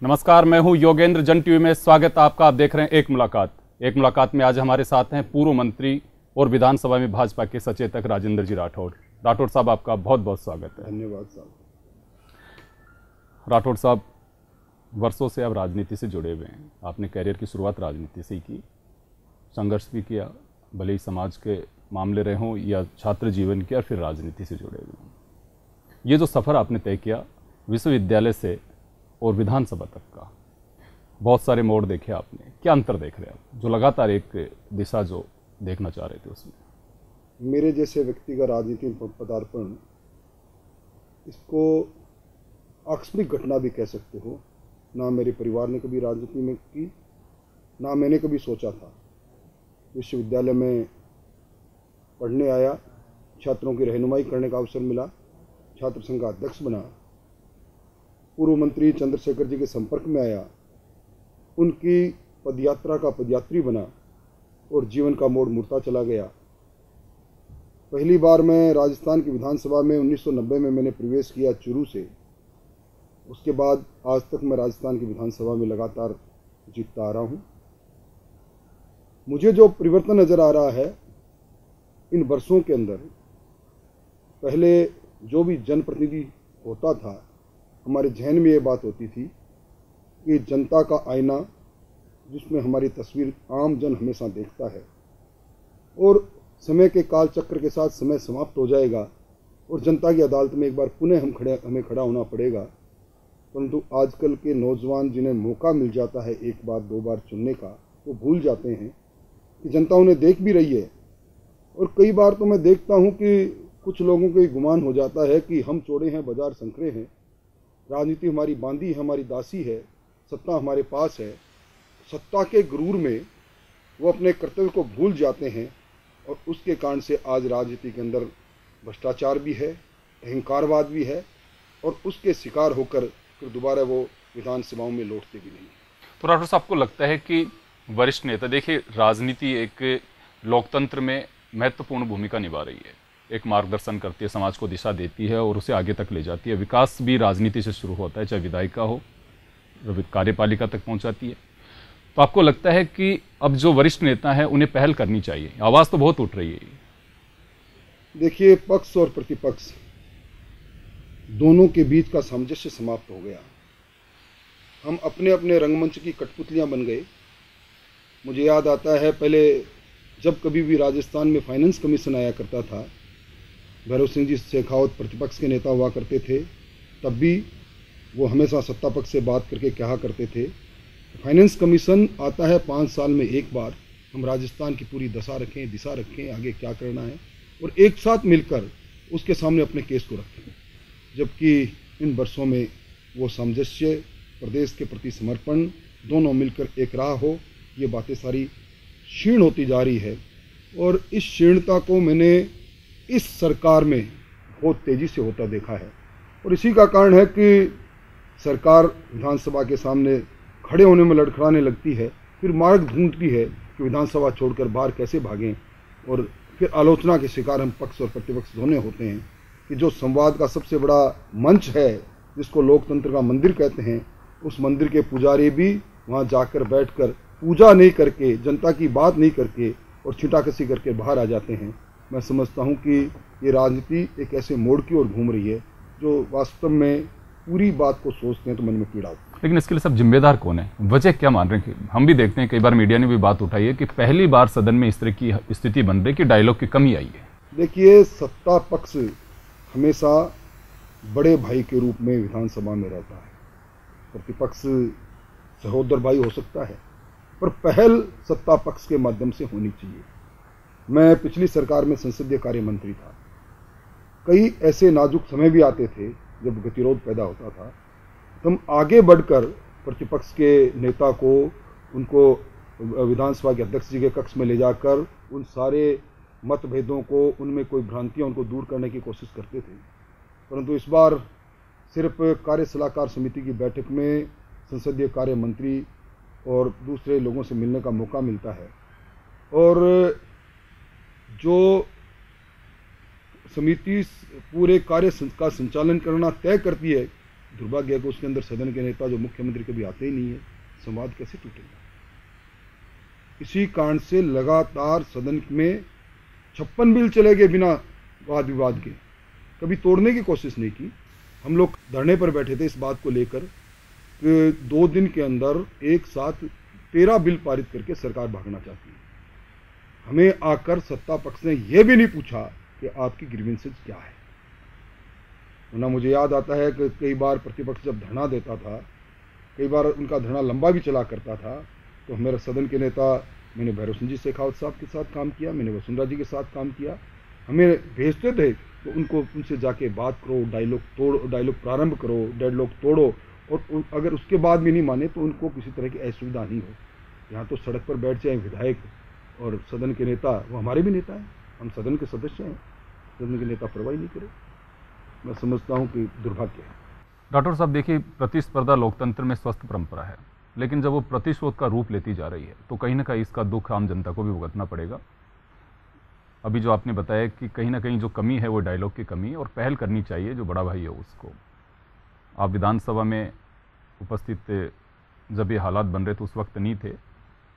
नमस्कार, मैं हूं योगेंद्र। जन टीवी में स्वागत है आपका। आप देख रहे हैं एक मुलाकात में आज हमारे साथ हैं पूर्व मंत्री और विधानसभा में भाजपा के सचेतक राजेंद्र जी राठौड़ साहब, आपका बहुत बहुत स्वागत है। धन्यवाद साहब। राठौड़ साहब, वर्षों से आप राजनीति से जुड़े हुए हैं। आपने कैरियर की शुरुआत राजनीति से ही की, संघर्ष भी किया, भले ही समाज के मामले रहे हों या छात्र जीवन के, और फिर राजनीति से जुड़े हुए हों। ये जो सफ़र आपने तय किया विश्वविद्यालय से और विधानसभा तक का, बहुत सारे मोड़ देखे आपने, क्या अंतर देख रहे हैं आप, जो लगातार एक दिशा जो देखना चाह रहे थे उसमें? मेरे जैसे व्यक्ति का राजनीति में पदार्पण, इसको आकस्मिक घटना भी कह सकते हो। ना मेरे परिवार ने कभी राजनीति में की, ना मैंने कभी सोचा था। विश्वविद्यालय में पढ़ने आया, छात्रों की रहनुमाई करने का अवसर मिला, छात्र संघ का अध्यक्ष बना, पूर्व मंत्री चंद्रशेखर जी के संपर्क में आया, उनकी पदयात्रा का पदयात्री बना और जीवन का मोड़ मुड़ता चला गया। पहली बार मैं राजस्थान की विधानसभा में 1990 में मैंने प्रवेश किया चूरू से। उसके बाद आज तक मैं राजस्थान की विधानसभा में लगातार जीतता आ रहा हूँ। मुझे जो परिवर्तन नज़र आ रहा है इन वर्षों के अंदर, पहले जो भी जनप्रतिनिधि होता था, हमारे जहन में ये बात होती थी कि जनता का आईना, जिसमें हमारी तस्वीर आम जन हमेशा देखता है, और समय के काल चक्र के साथ समय समाप्त हो जाएगा और जनता की अदालत में एक बार पुनः हमें खड़ा होना पड़ेगा। परंतु आजकल के नौजवान, जिन्हें मौका मिल जाता है एक बार दो बार चुनने का, वो भूल जाते हैं कि जनता उन्हें देख भी रही है। और कई बार तो मैं देखता हूँ कि कुछ लोगों को ये गुमान हो जाता है कि हम चोरे हैं, बाजार संकरे हैं, राजनीति हमारी बांदी है, हमारी दासी है, सत्ता हमारे पास है। सत्ता के गुरूर में वो अपने कर्तव्य को भूल जाते हैं और उसके कारण से आज राजनीति के अंदर भ्रष्टाचार भी है, अहंकारवाद भी है, और उसके शिकार होकर फिर दोबारा वो विधानसभाओं में लौटते भी नहीं। तो राठौड़ साहब, आपको लगता है कि वरिष्ठ नेता, देखिए राजनीति एक लोकतंत्र में महत्वपूर्ण भूमिका निभा रही है, एक मार्गदर्शन करती है, समाज को दिशा देती है और उसे आगे तक ले जाती है। विकास भी राजनीति से शुरू होता है, चाहे विधायिका हो, कार्यपालिका तक पहुंचाती है। तो आपको लगता है कि अब जो वरिष्ठ नेता है उन्हें पहल करनी चाहिए? आवाज तो बहुत उठ रही है। देखिए, पक्ष और प्रतिपक्ष दोनों के बीच का सामंजस्य समाप्त हो गया। हम अपने अपने रंगमंच की कठपुतलियां बन गए। मुझे याद आता है, पहले जब कभी भी राजस्थान में फाइनेंस कमीशन आया करता था, भैरव सिंह जी शेखावत प्रतिपक्ष के नेता हुआ करते थे, तब भी वो हमेशा सत्ता पक्ष से बात करके कहा करते थे, फाइनेंस कमीशन आता है 5 साल में एक बार, हम राजस्थान की पूरी दिशा रखें, आगे क्या करना है, और एक साथ मिलकर उसके सामने अपने केस को रखें। जबकि इन वर्षों में वो सामंजस्य, प्रदेश के प्रति समर्पण, दोनों मिलकर एक राह हो, ये बातें सारी क्षीण होती जा रही है। और इस क्षीणता को मैंने इस सरकार में बहुत तेज़ी से होता देखा है। और इसी का कारण है कि सरकार विधानसभा के सामने खड़े होने में लड़खड़ाने लगती है, फिर मार्ग ढूंढती है कि विधानसभा छोड़कर बाहर कैसे भागें, और फिर आलोचना के शिकार हम पक्ष और प्रतिपक्ष दोनों होते हैं कि जो संवाद का सबसे बड़ा मंच है, जिसको लोकतंत्र का मंदिर कहते हैं, उस मंदिर के पुजारी भी वहाँ जाकर बैठकर पूजा नहीं करके, जनता की बात नहीं करके और छिटाकसी करके बाहर आ जाते हैं। मैं समझता हूँ कि ये राजनीति एक ऐसे मोड़ की ओर घूम रही है जो वास्तव में पूरी बात को सोचते हैं तो मन में पीड़ा होती है। लेकिन इसके लिए सब जिम्मेदार कौन है? वजह क्या मान रहे हैं? हम भी देखते हैं, कई बार मीडिया ने भी बात उठाई है कि पहली बार सदन में इस तरह की स्थिति बन रही कि डायलॉग की कमी आई है। देखिए, सत्ता पक्ष हमेशा बड़े भाई के रूप में विधानसभा में रहता है, प्रतिपक्ष सहोदर भाई हो सकता है, पर पहल सत्ता पक्ष के माध्यम से होनी चाहिए। मैं पिछली सरकार में संसदीय कार्य मंत्री था। कई ऐसे नाजुक समय भी आते थे जब गतिरोध पैदा होता था, तो हम आगे बढ़कर प्रतिपक्ष के नेता को, उनको विधानसभा के अध्यक्ष जी के कक्ष में ले जाकर उन सारे मतभेदों को, उनमें कोई भ्रांतियां, उनको दूर करने की कोशिश करते थे। परंतु इस बार सिर्फ कार्य सलाहकार समिति की बैठक में संसदीय कार्य मंत्री और दूसरे लोगों से मिलने का मौका मिलता है, और जो समिति पूरे कार्य का संचालन करना तय करती है दुर्भाग्य है कि उसके अंदर सदन के नेता जो मुख्यमंत्री कभी आते ही नहीं है, संवाद कैसे टूटेगा। इसी कारण से लगातार सदन में 56 बिल चले गए बिना वाद विवाद के, कभी तोड़ने की कोशिश नहीं की। हम लोग धरने पर बैठे थे इस बात को लेकर कि 2 दिन के अंदर एक साथ 13 बिल पारित करके सरकार भागना चाहती है। हमें आकर सत्ता पक्ष ने यह भी नहीं पूछा कि आपकी ग्रीवेंसेज क्या है। वरना मुझे याद आता है कि कई बार प्रतिपक्ष जब धरना देता था, कई बार उनका धरना लंबा भी चला करता था, तो मेरे सदन के नेता, मैंने भैरव सिंह जी शेखावत साहब के साथ काम किया, मैंने वसुंधरा जी के साथ काम किया, हमें भेजते थे तो उनसे जाके बात करो, डायलॉग प्रारंभ करो, डेडलॉक तोड़ो, और अगर उसके बाद भी नहीं माने तो उनको किसी तरह की असुविधा नहीं हो। यहाँ तो सड़क पर बैठ जाए विधायक और सदन के नेता, वो हमारे भी नेता हैं, हम सदन के सदस्य हैं, सदन के नेता परवाही नहीं करे। मैं समझता हूँ कि दुर्भाग्य है। डॉक्टर साहब देखिए, प्रतिस्पर्धा लोकतंत्र में स्वस्थ परंपरा है, लेकिन जब वो प्रतिशोध का रूप लेती जा रही है तो कहीं ना कहीं इसका दुख आम जनता को भी भुगतना पड़ेगा। अभी जो आपने बताया कि कहीं ना कहीं जो कमी है वो डायलॉग की कमी है और पहल करनी चाहिए जो बड़ा भाई है उसको। आप विधानसभा में उपस्थित थे जब ये हालात बन रहे थे, उस वक्त नहीं थे,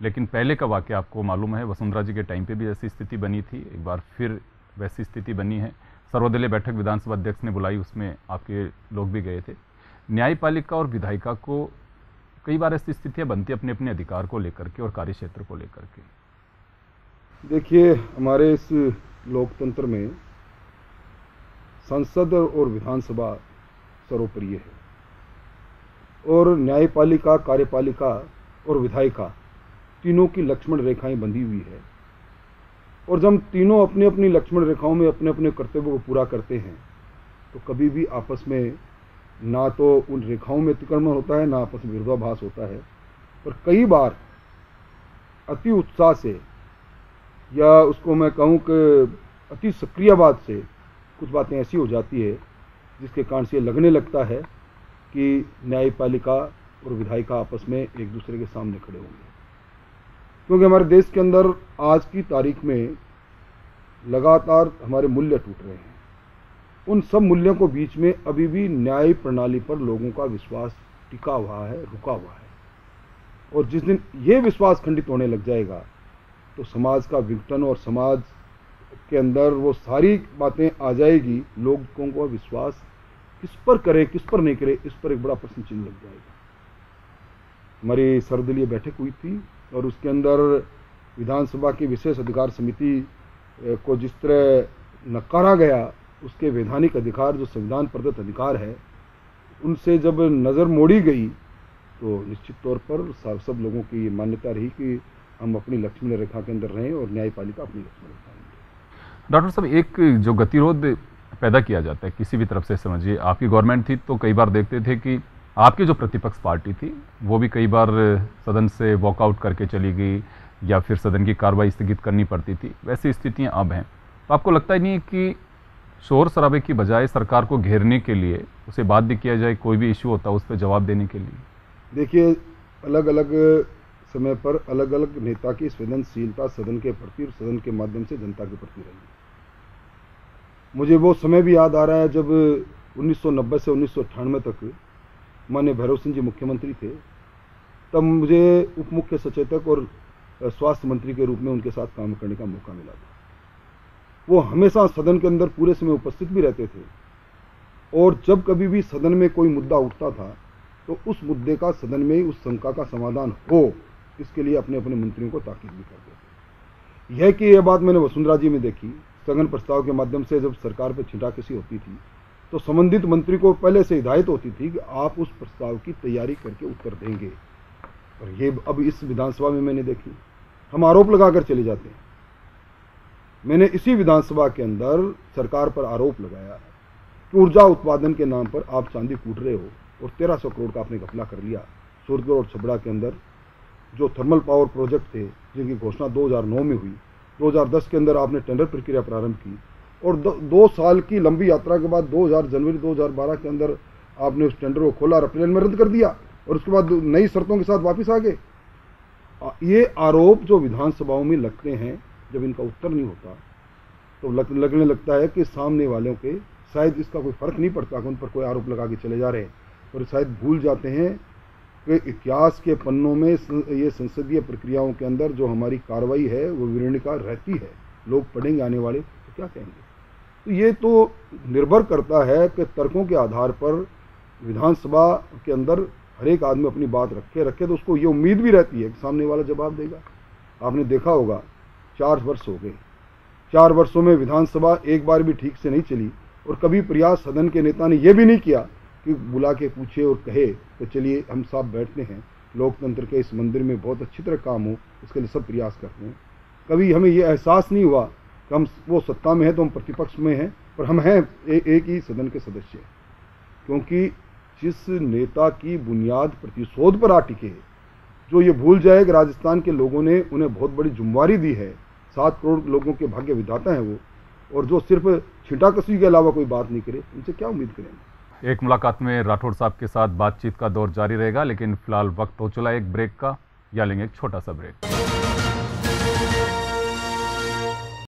लेकिन पहले का वाक़या आपको मालूम है, वसुंधरा जी के टाइम पे भी ऐसी स्थिति बनी थी, एक बार फिर वैसी स्थिति बनी है। सर्वदलीय बैठक विधानसभा अध्यक्ष ने बुलाई, उसमें आपके लोग भी गए थे। न्यायपालिका और विधायिका को कई बार ऐसी स्थितियाँ बनती है अपने अपने अधिकार को लेकर के और कार्यक्षेत्र को लेकर के। देखिए, हमारे इस लोकतंत्र में संसद और विधानसभा सर्वोपरि है, और न्यायपालिका, कार्यपालिका और विधायिका तीनों की लक्ष्मण रेखाएं बंधी हुई है, और जब तीनों अपनी अपनी लक्ष्मण रेखाओं में अपने अपने कर्तव्यों को पूरा करते हैं तो कभी भी आपस में ना तो उन रेखाओं में अतिक्रमण होता है, ना आपस में विरोधाभास होता है। पर कई बार अति उत्साह से, या उसको मैं कहूँ कि अति सक्रियवाद से कुछ बातें ऐसी हो जाती है जिसके कारण से लगने लगता है कि न्यायपालिका और विधायिका आपस में एक दूसरे के सामने खड़े होंगे। क्योंकि हमारे देश के अंदर आज की तारीख में लगातार हमारे मूल्य टूट रहे हैं। उन सब मूल्यों को बीच में अभी भी न्याय प्रणाली पर लोगों का विश्वास टिका हुआ है, रुका हुआ है, और जिस दिन ये विश्वास खंडित होने लग जाएगा तो समाज का विघटन और समाज के अंदर वो सारी बातें आ जाएगी। लोगों को विश्वास किस पर करे, किस पर नहीं करे, इस पर एक बड़ा प्रश्न चिन्ह लग जाएगा। हमारी सर्वदलीय बैठक हुई थी और उसके अंदर विधानसभा की विशेष अधिकार समिति को जिस तरह नकारा गया, उसके वैधानिक अधिकार जो संविधान प्रदत्त अधिकार है, उनसे जब नज़र मोड़ी गई तो निश्चित तौर पर सब लोगों की मान्यता रही कि हम अपनी लक्ष्मण रेखा के अंदर रहें और न्यायपालिका अपनी लक्ष्मण रेखा में। डॉक्टर साहब, एक जो गतिरोध पैदा किया जाता है किसी भी तरफ से, समझिए आपकी गवर्नमेंट थी तो कई बार देखते थे कि आपकी जो प्रतिपक्ष पार्टी थी वो भी कई बार सदन से वॉकआउट करके चली गई या फिर सदन की कार्रवाई स्थगित करनी पड़ती थी। वैसी स्थितियां अब हैं, तो आपको लगता ही नहीं कि शोर शराबे की बजाय सरकार को घेरने के लिए उसे बाध्य किया जाए, कोई भी इशू होता है उस पर जवाब देने के लिए? देखिए, अलग अलग समय पर अलग अलग नेता की संवेदनशीलता सदन के प्रति और सदन के माध्यम से जनता के प्रति रही। मुझे वो समय भी याद आ रहा है जब 1990 से 1998 तक माननीय भैरव सिंह जी मुख्यमंत्री थे, तब मुझे उप मुख्य सचेतक और स्वास्थ्य मंत्री के रूप में उनके साथ काम करने का मौका मिला था। वो हमेशा सदन के अंदर पूरे समय उपस्थित भी रहते थे, और जब कभी भी सदन में कोई मुद्दा उठता था तो उस मुद्दे का सदन में उस शंका का समाधान हो, इसके लिए अपने अपने मंत्रियों को ताकीद भी करते थे। यह कि यह बात मैंने वसुंधरा जी में देखी, स्थगन प्रस्ताव के माध्यम से जब सरकार पर छींटाकशी होती थी तो संबंधित मंत्री को पहले से हिदायत होती थी कि आप उस प्रस्ताव की तैयारी करके उत्तर देंगे। और ये अब इस विधानसभा में मैंने देखी, हम आरोप लगाकर चले जाते हैं। मैंने इसी विधानसभा के अंदर सरकार पर आरोप लगाया कि ऊर्जा उत्पादन के नाम पर आप चांदी कूट रहे हो और 1300 करोड़ का आपने घपला कर लिया। सूरजगढ़ और छबड़ा के अंदर जो थर्मल पावर प्रोजेक्ट थे जिनकी घोषणा 2009 में हुई, 2010 के अंदर आपने टेंडर प्रक्रिया प्रारंभ की, और 2 साल की लंबी यात्रा के बाद जनवरी 2012 के अंदर आपने उस टेंडर को खोला और अप्रैल में रद्द कर दिया, और उसके बाद नई शर्तों के साथ वापस आ गए। ये आरोप जो विधानसभाओं में लगते हैं, जब इनका उत्तर नहीं होता तो लगने लगता है कि सामने वालों के शायद इसका कोई फर्क नहीं पड़ता कि उन पर कोई आरोप लगा के चले जा रहे हैं। और शायद भूल जाते हैं कि इतिहास के पन्नों में ये संसदीय प्रक्रियाओं के अंदर जो हमारी कार्रवाई है वो विवरणिका रहती है। लोग पढ़ेंगे आने वाले तो क्या कहेंगे। तो ये तो निर्भर करता है कि तर्कों के आधार पर विधानसभा के अंदर हर एक आदमी अपनी बात रखे तो उसको ये उम्मीद भी रहती है कि सामने वाला जवाब देगा। आपने देखा होगा 4 वर्ष हो गए, 4 वर्षों में विधानसभा एक बार भी ठीक से नहीं चली और कभी प्रयास सदन के नेता ने यह भी नहीं किया कि बुला के पूछे और कहे कि चलिए हम साथ बैठते हैं, लोकतंत्र के इस मंदिर में बहुत अच्छी तरह काम हो, इसके लिए सब प्रयास करते हैं। कभी हमें ये एहसास नहीं हुआ कि हम वो सत्ता में हैं तो हम प्रतिपक्ष में हैं, पर हम हैं एक ही सदन के सदस्य। क्योंकि जिस नेता की बुनियाद प्रतिशोध पर आ टिके, जो ये भूल जाए कि राजस्थान के लोगों ने उन्हें बहुत बड़ी जिम्मेवारी दी है, 7 करोड़ लोगों के भाग्य विधाता हैं वो, और जो सिर्फ छींटाकशी के अलावा कोई बात नहीं करे, उनसे क्या उम्मीद करेंगे। एक मुलाकात में राठौड़ साहब के साथ बातचीत का दौर जारी रहेगा, लेकिन फिलहाल वक्त हो चला एक ब्रेक का, या लेंगे एक छोटा सा ब्रेक।